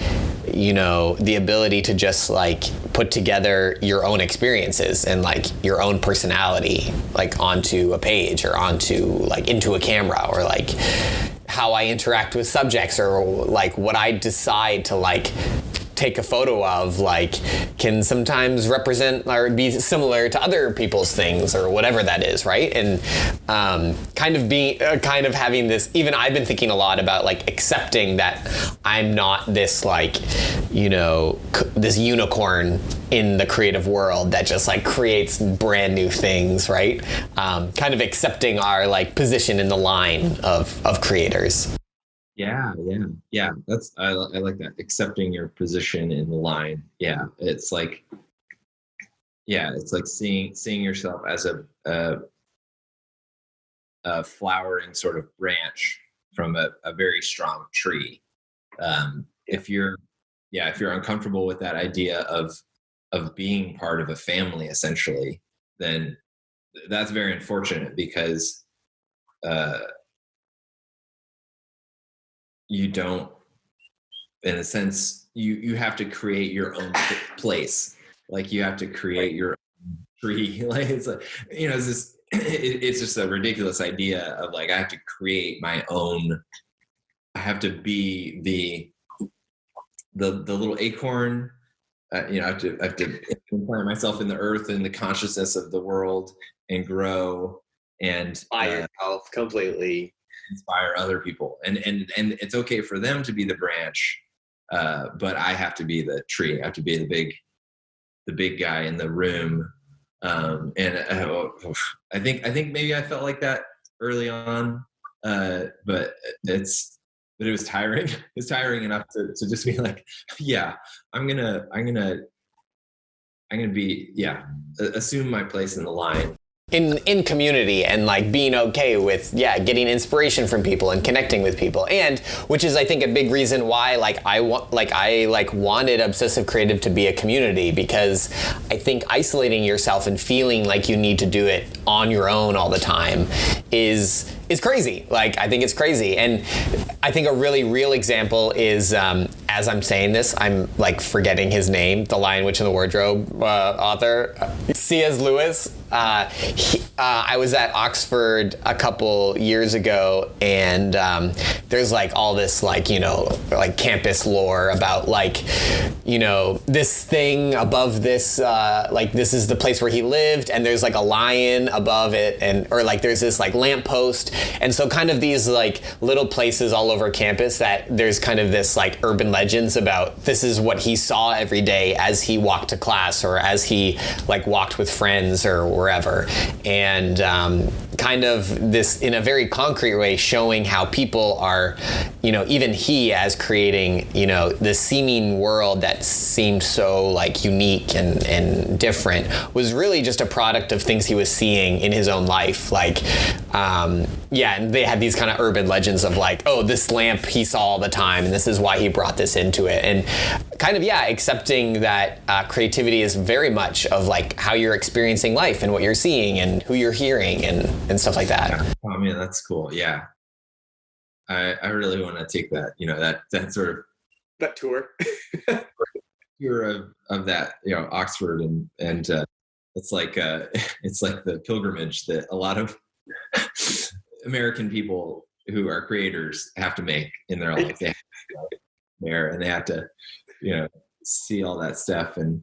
the ability to just like put together your own experiences and like your own personality like onto a page or onto like into a camera, or like how I interact with subjects, or like what I decide to like take a photo of, like can sometimes represent or be similar to other people's things or whatever that is, right? And kind of having this, even I've been thinking a lot about like accepting that I'm not this like, this unicorn in the creative world that just like creates brand new things, right? Kind of accepting our like position in the line of creators. Yeah. That's I like that, accepting your position in the line. Yeah, it's like seeing yourself as a flowering sort of branch from a very strong tree. If you're uncomfortable with that idea of being part of a family, essentially, then that's very unfortunate, because you don't, in a sense, you have to create your own place. Like you have to create your own tree. Like it's like, it's just a ridiculous idea of like, I have to create my own, I have to be the little acorn. I have to implant myself in the earth and the consciousness of the world and grow and By yourself completely. Inspire other people, and it's okay for them to be the branch, but I have to be the tree. I have to be the big guy in the room. I think maybe I felt like that early on, but it was tiring. It's tiring enough to just be like, yeah, I'm gonna be, assume my place in the line. In community, and like being okay with getting inspiration from people and connecting with people, and which is I think a big reason why I wanted Obsessive Creative to be a community, because I think isolating yourself and feeling like you need to do it on your own all the time is crazy. Like I think it's crazy. And I think a really real example is as I'm saying this, I'm like forgetting his name, the Lion, Witch, and the Wardrobe author, C.S. Lewis. I was at Oxford a couple years ago, and there's like all this like, you know, like campus lore about like, you know, this thing above this, like this is the place where he lived, and there's like a lion above it, and or like there's this like lamppost, and so kind of these like little places all over campus that there's kind of this like urban legends about this is what he saw every day as he walked to class or as he like walked with friends or wherever, and kind of this in a very concrete way showing how people are, you know, even he as creating, you know, this seeming world that seemed so like unique and different was really just a product of things he was seeing in his own life. Like, yeah, and they had these kind of urban legends of like, oh, this lamp he saw all the time and this is why he brought this into it. And kind of, yeah, accepting that creativity is very much of like how you're experiencing life and what you're seeing and who you're hearing and stuff like that. Oh man, that's cool. Yeah. I really want to take that, you know, that sort of that tour of that, you know, Oxford and it's like the pilgrimage that a lot of American people who are creators have to make in their life. They have to go there and they have to, you know, see all that stuff. And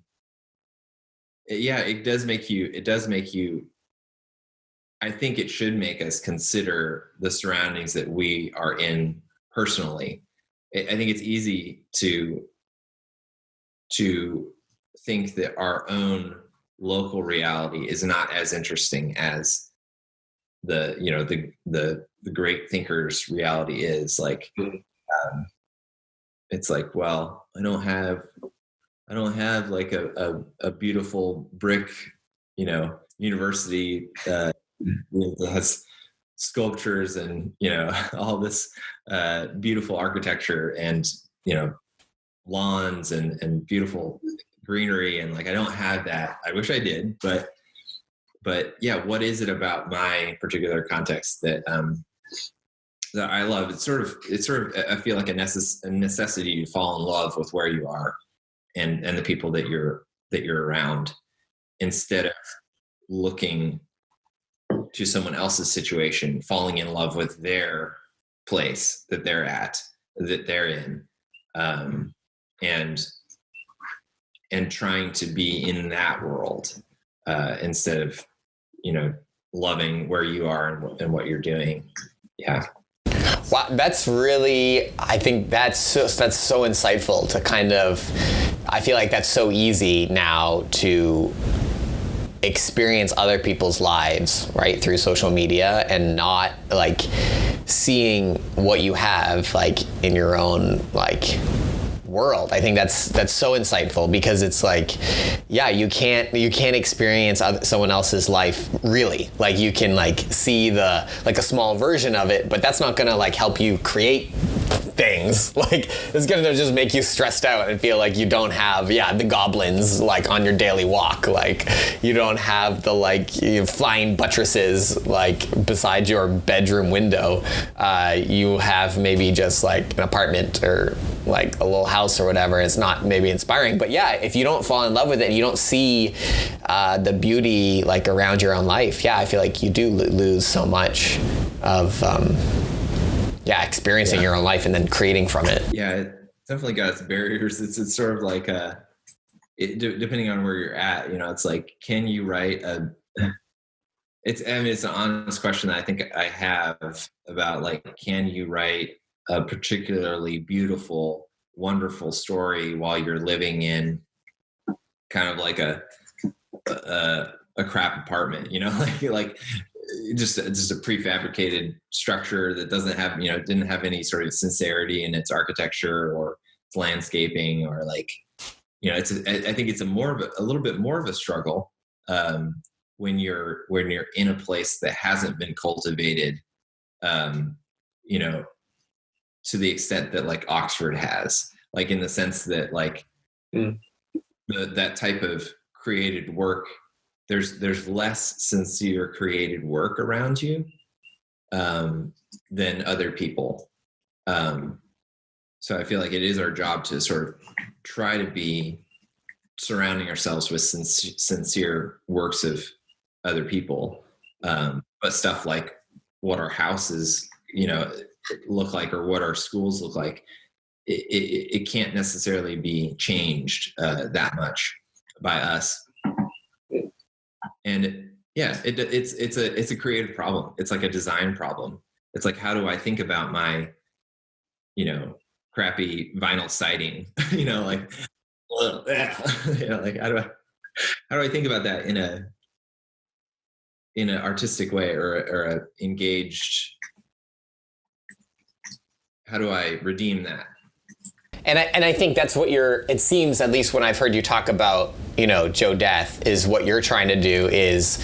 yeah, it does make you, I think it should make us consider the surroundings that we are in personally. I think it's easy to think that our own local reality is not as interesting as the, you know, the great thinkers' reality is. Like, it's like, well, I don't have like a beautiful brick, you know, university that has sculptures and, you know, all this beautiful architecture and, you know, lawns and beautiful greenery. And like, I don't have that. I wish I did, but yeah, what is it about my particular context that I love? It's sort of, I feel like a necessity to fall in love with where you are and the people that you're around, instead of looking to someone else's situation, falling in love with their place that they're at, that they're in, and trying to be in that world, instead of, you know, loving where you are and what you're doing. Yeah. Wow, that's really, I think that's so insightful to kind of, I feel like that's so easy now to experience other people's lives, right, through social media and not like seeing what you have like in your own like world. I think that's so insightful, because it's like, yeah, you can't experience someone else's life really. Like you can like see the like a small version of it, but that's not gonna like help you create things. Like it's gonna just make you stressed out and feel like you don't have the goblins like on your daily walk. Like you don't have the like flying buttresses like beside your bedroom window. You have maybe just like an apartment or like a little house or whatever. It's not maybe inspiring, but yeah, if you don't fall in love with it and you don't see the beauty like around your own life, I feel like you do lose so much of experiencing your own life and then creating from it. Yeah, it definitely got its barriers. It's sort of like depending on where you're at, you know, it's like, can you write it's an honest question that I think I have about like, can you write a particularly beautiful, wonderful story while you're living in kind of like a crap apartment, you know, like just a prefabricated structure that doesn't have, you know, didn't have any sort of sincerity in its architecture or its landscaping, or like, you know, I think it's a little bit more of a struggle when you're in a place that hasn't been cultivated, you know, to the extent that like Oxford has, like in the sense that like that type of created work, there's less sincere created work around you than other people. So I feel like it is our job to sort of try to be surrounding ourselves with sincere works of other people. But stuff like what our houses, look like, or what our schools look like, it can't necessarily be changed that much by us. And it's a creative problem. It's like a design problem. It's like, how do I think about my, crappy vinyl siding? Like, like how do I think about that in an artistic way, or a engaged? How do I redeem that? And I think that's what it seems, at least when I've heard you talk about, Joe Death, is what you're trying to do is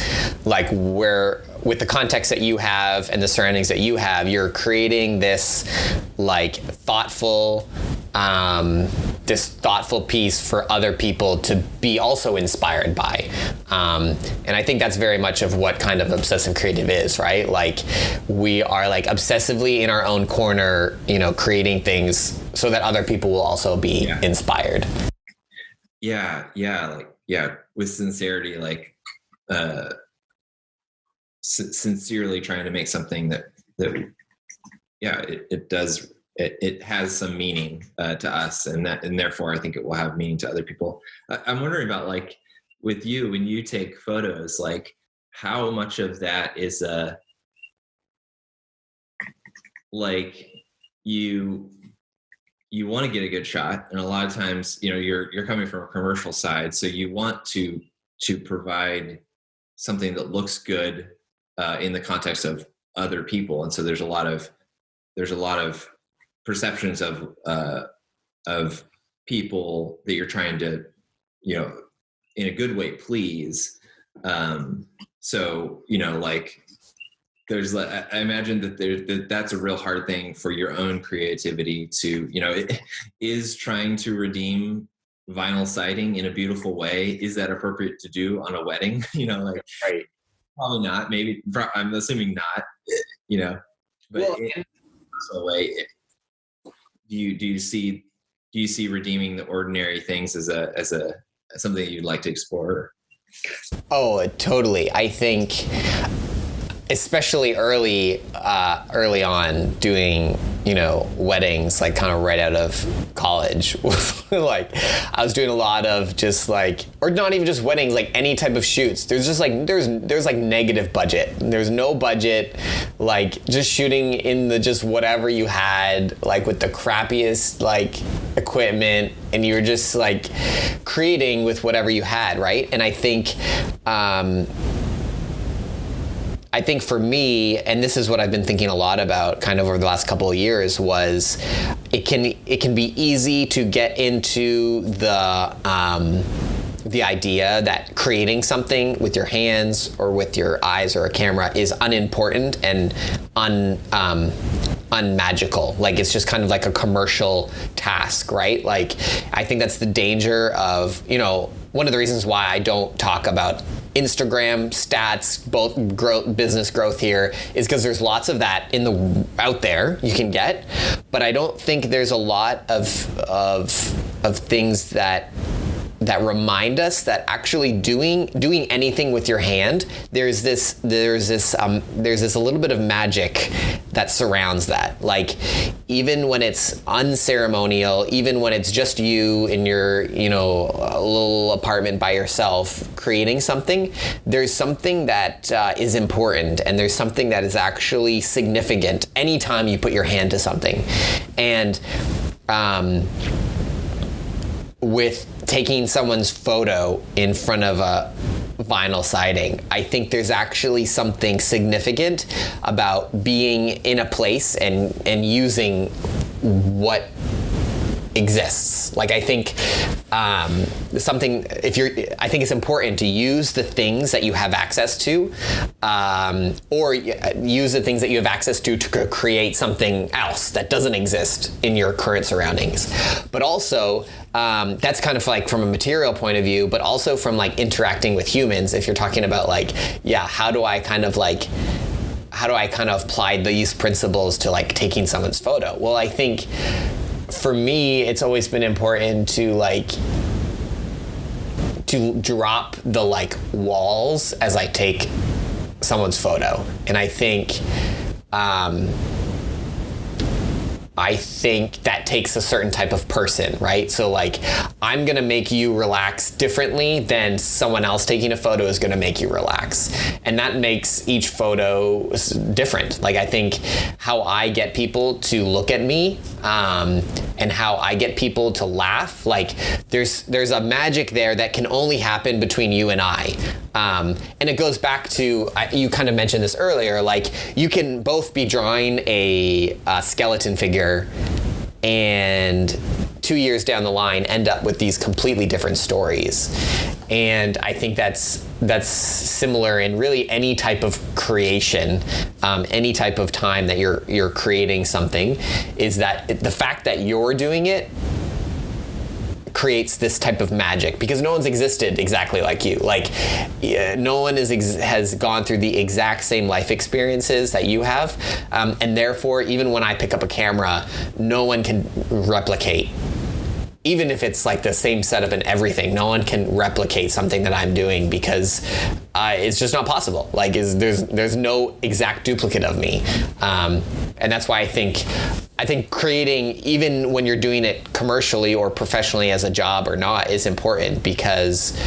like, where with the context that you have and the surroundings that you have, you're creating this like thoughtful piece for other people to be also inspired by. And I think that's very much of what kind of obsessive creative is, right? Like, we are like obsessively in our own corner, creating things so that other people will also be inspired. With sincerity, like sincerely trying to make something that it has some meaning to us, and therefore I think it will have meaning to other people. I'm wondering about, like, with you, when you take photos, like, how much of that is like you want to get a good shot, and a lot of times, you're coming from a commercial side, so you want to provide something that looks good in the context of other people, and so there's a lot of perceptions of people that you're trying to, in a good way, please. So like, there's, I imagine that that's a real hard thing for your own creativity to, it is trying to redeem vinyl siding in a beautiful way. Is that appropriate to do on a wedding? Like, right. Probably not. Maybe, I'm assuming not. But well, in a personal way, do you see redeeming the ordinary things as something you'd like to explore? Oh, totally. I think, especially early on, doing weddings, like kind of right out of college, like I was doing a lot of just like, or not even just weddings, like any type of shoots. There's just like there's like negative budget. There's no budget, like just shooting in the just whatever you had, like with the crappiest like equipment, and you were just like creating with whatever you had, right? And I think for me, and this is what I've been thinking a lot about kind of over the last couple of years, was it can be easy to get into the idea that creating something with your hands or with your eyes or a camera is unimportant and unmagical. Like, it's just kind of like a commercial task, right? Like, I think that's the danger of, one of the reasons why I don't talk about Instagram stats, both business growth here, is because there's lots of that out there you can get, but I don't think there's a lot of things that remind us that actually doing anything with your hand, there's this a little bit of magic that surrounds that. Like, even when it's unceremonial, even when it's just you in your a little apartment by yourself creating something, there's something that is important, and there's something that is actually significant anytime you put your hand to something. And with taking someone's photo in front of a vinyl siding, I think there's actually something significant about being in a place and using what exists. Like, I think I think it's important to use the things that you have access to, or use the things that you have access to create something else that doesn't exist in your current surroundings. But also, that's kind of like from a material point of view, but also from like interacting with humans. If you're talking about like, how do I kind of apply these principles to like taking someone's photo? Well, I think for me, it's always been important to to drop the like walls as I take someone's photo. And I think that takes a certain type of person, right? So like, I'm gonna make you relax differently than someone else taking a photo is gonna make you relax. And that makes each photo different. Like, I think how I get people to look at me, and how I get people to laugh, like there's a magic there that can only happen between you and I. And it goes back to, you kind of mentioned this earlier, like you can both be drawing a skeleton figure and 2 years down the line end up with these completely different stories. And I think that's similar in really any type of creation, any type of time that you're creating something, is that the fact that you're doing it creates this type of magic, because no one's existed exactly like you. Like, no one has gone through the exact same life experiences that you have, and therefore, even when I pick up a camera, no one can replicate. Even if it's like the same setup and everything, no one can replicate something that I'm doing, because it's just not possible. Like, there's no exact duplicate of me, and that's why I think creating, even when you're doing it commercially or professionally as a job or not, is important, because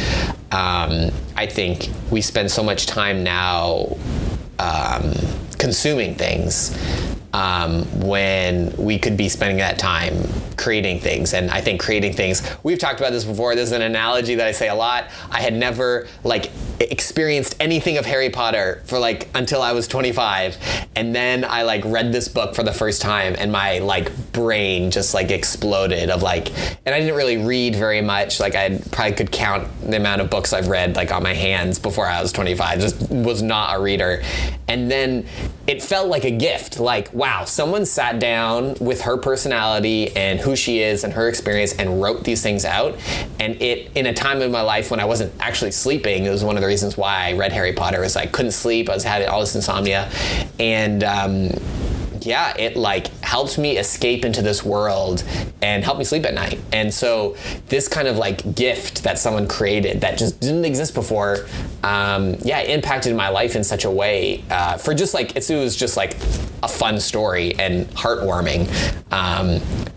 I think we spend so much time now consuming things, when we could be spending that time creating things. And I think creating things, we've talked about this before, this is an analogy that I say a lot. I had never like experienced anything of Harry Potter for like until I was 25, and then I like read this book for the first time, and my like brain just like exploded of like, and I didn't really read very much. Like, I probably could count the amount of books I've read like on my hands before I was 25. Just was not a reader. And then it felt like a gift. Like, wow, someone sat down with her personality and who she is and her experience and wrote these things out. And it, in a time in my life when I wasn't actually sleeping, it was one of the reasons why I read Harry Potter, was I couldn't sleep. I was having all this insomnia. And yeah, it like helped me escape into this world and helped me sleep at night. And so this kind of like gift that someone created that just didn't exist before, it impacted my life in such a way, for just like, it was just like a fun story and heartwarming.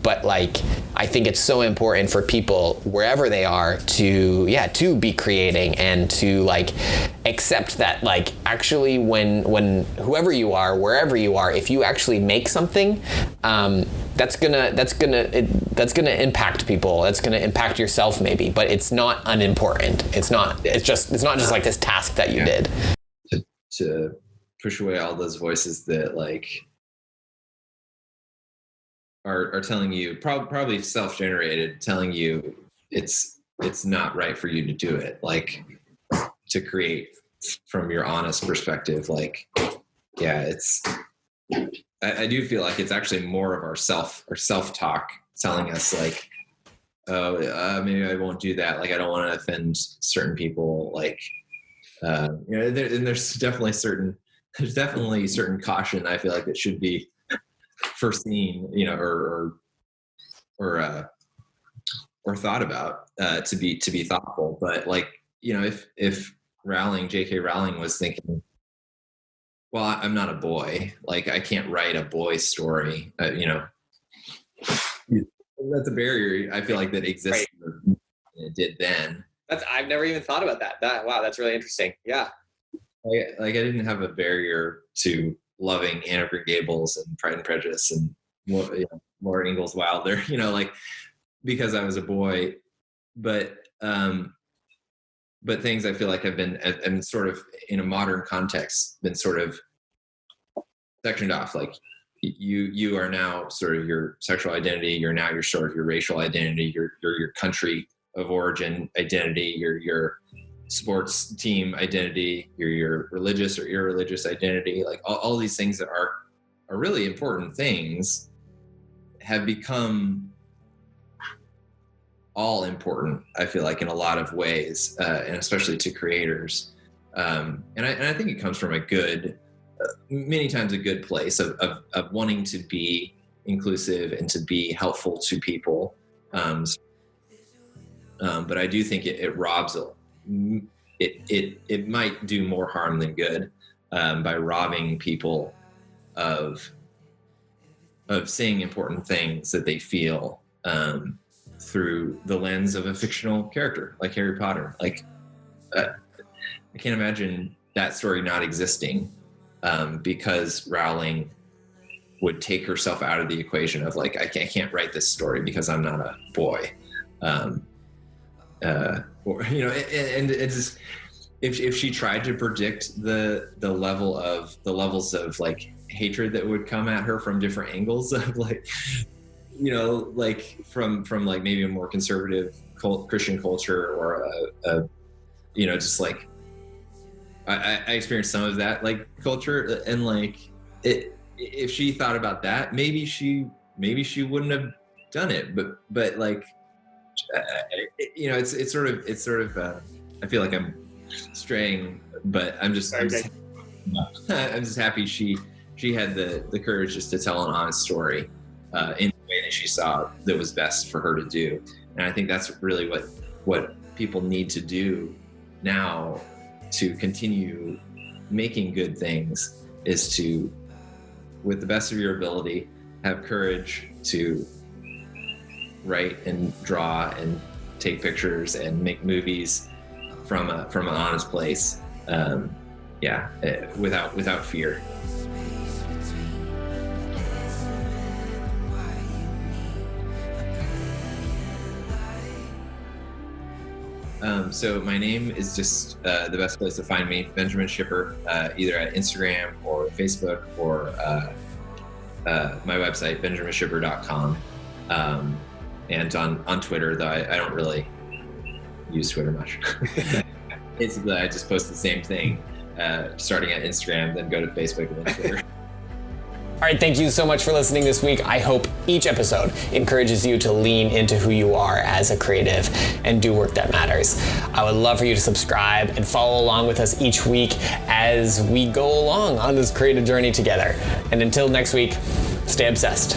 But like, I think it's so important for people wherever they are to be creating, and to like accept that like, actually when whoever you are, wherever you are, if you actually make something, that's gonna impact people. That's gonna impact yourself maybe, but it's not unimportant. It's not just like this task that you did. To push away all those voices that like are telling you, probably self-generated, telling you it's not right for you to do it. Like, to create from your honest perspective, like, yeah, I do feel like it's actually more of our self-talk telling us like, oh, maybe I won't do that. Like, I don't want to offend certain people. Like, there's definitely certain caution I feel like that should be foreseen, or thought about, to be thoughtful. But like, if J.K. Rowling was thinking, well, I'm not a boy, like I can't write a boy story, that's a barrier I feel like that exists. Right. It did then. I've never even thought about that. Wow, that's really interesting. Yeah. I didn't have a barrier to loving Anne of Green Gables and Pride and Prejudice and more Ingalls Wilder, like, because I was a boy. But things I feel like have been sort of in a modern context been sort of sectioned off. Like, you are now sort of your sexual identity. You're now your sort of your racial identity. Your country of origin identity. Your sports team identity. Your religious or irreligious identity. Like all these things that are really important things have become all important, I feel like, in a lot of ways, and especially to creators. And I think it comes from a good, many times a good place of wanting to be inclusive and to be helpful to people. But I do think it robs it might do more harm than good by robbing people of saying important things that they feel through the lens of a fictional character like Harry Potter. Like, I can't imagine that story not existing because Rowling would take herself out of the equation of like, I can't write this story because I'm not a boy. Or, you know, and it's just, if she tried to predict the levels of like hatred that would come at her from different angles of like, you know, like from like maybe a more conservative Christian culture or a you know, just like I experienced some of that like culture, and like if she thought about that, maybe she wouldn't have done it, but like you know, it's sort of I feel like I'm straying, but I'm just happy she had the courage just to tell an honest story in the way that she saw that was best for her to do. And I think that's really what people need to do now to continue making good things, is to, with the best of your ability, have courage to write and draw and take pictures and make movies from an honest place, without fear. So my name is just the best place to find me, Benjamin Schipper, either at Instagram or Facebook or my website, benjaminschipper.com. And on Twitter, though I don't really use Twitter much. Basically, I just post the same thing, starting at Instagram, then go to Facebook and then Twitter. All right, thank you so much for listening this week. I hope each episode encourages you to lean into who you are as a creative and do work that matters. I would love for you to subscribe and follow along with us each week as we go along on this creative journey together. And until next week, stay obsessed.